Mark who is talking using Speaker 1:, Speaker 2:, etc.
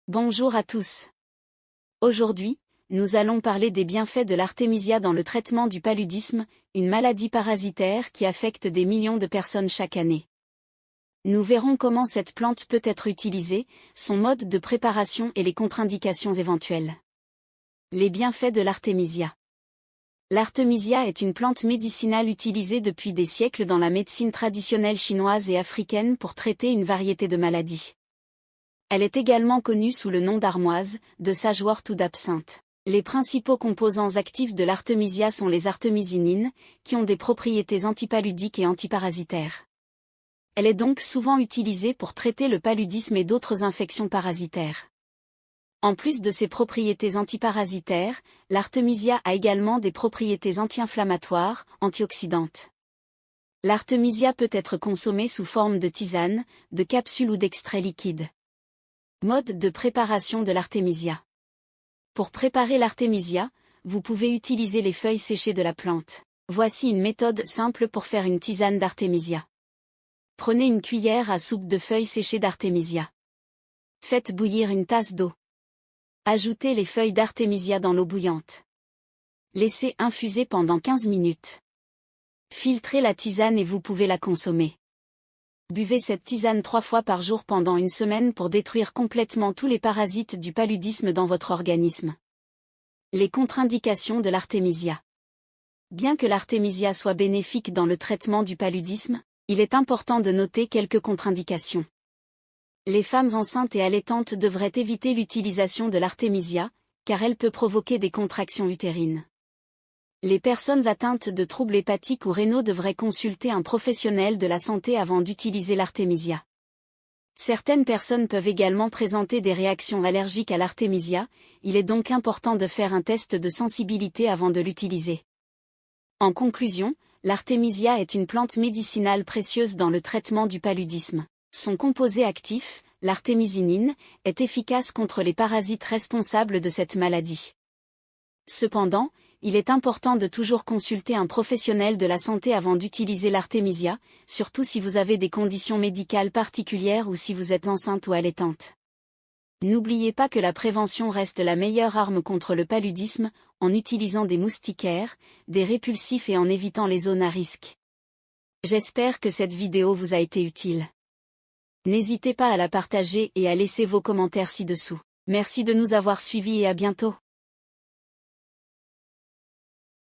Speaker 1: Bonjour à tous. Aujourd'hui, nous allons parler des bienfaits de l'artémisia dans le traitement du paludisme, une maladie parasitaire qui affecte des millions de personnes chaque année. Nous verrons comment cette plante peut être utilisée, son mode de préparation et les contre-indications éventuelles. Les bienfaits de l'artémisia. L'artémisia est une plante médicinale utilisée depuis des siècles dans la médecine traditionnelle chinoise et africaine pour traiter une variété de maladies. Elle est également connue sous le nom d'armoise, de sagewort ou d'absinthe. Les principaux composants actifs de l'artémisia sont les artémisinines, qui ont des propriétés antipaludiques et antiparasitaires. Elle est donc souvent utilisée pour traiter le paludisme et d'autres infections parasitaires. En plus de ses propriétés antiparasitaires, l'artémisia a également des propriétés anti-inflammatoires, antioxydantes. L'artémisia peut être consommée sous forme de tisane, de capsules ou d'extrait liquide. Mode de préparation de l'artémisia. Pour préparer l'artémisia, vous pouvez utiliser les feuilles séchées de la plante. Voici une méthode simple pour faire une tisane d'artémisia. Prenez une cuillère à soupe de feuilles séchées d'artémisia. Faites bouillir une tasse d'eau. Ajoutez les feuilles d'artémisia dans l'eau bouillante. Laissez infuser pendant 15 minutes. Filtrez la tisane et vous pouvez la consommer. Buvez cette tisane 3 fois par jour pendant une semaine pour détruire complètement tous les parasites du paludisme dans votre organisme. Les contre-indications de l'artémisia. Bien que l'artémisia soit bénéfique dans le traitement du paludisme, il est important de noter quelques contre-indications. Les femmes enceintes et allaitantes devraient éviter l'utilisation de l'artémisia, car elle peut provoquer des contractions utérines. Les personnes atteintes de troubles hépatiques ou rénaux devraient consulter un professionnel de la santé avant d'utiliser l'artémisia. Certaines personnes peuvent également présenter des réactions allergiques à l'artémisia, il est donc important de faire un test de sensibilité avant de l'utiliser. En conclusion, l'artémisia est une plante médicinale précieuse dans le traitement du paludisme. Son composé actif, l'artémisinine, est efficace contre les parasites responsables de cette maladie. Cependant, il est important de toujours consulter un professionnel de la santé avant d'utiliser l'artémisia, surtout si vous avez des conditions médicales particulières ou si vous êtes enceinte ou allaitante. N'oubliez pas que la prévention reste la meilleure arme contre le paludisme, en utilisant des moustiquaires, des répulsifs et en évitant les zones à risque. J'espère que cette vidéo vous a été utile. N'hésitez pas à la partager et à laisser vos commentaires ci-dessous. Merci de nous avoir suivis et à bientôt.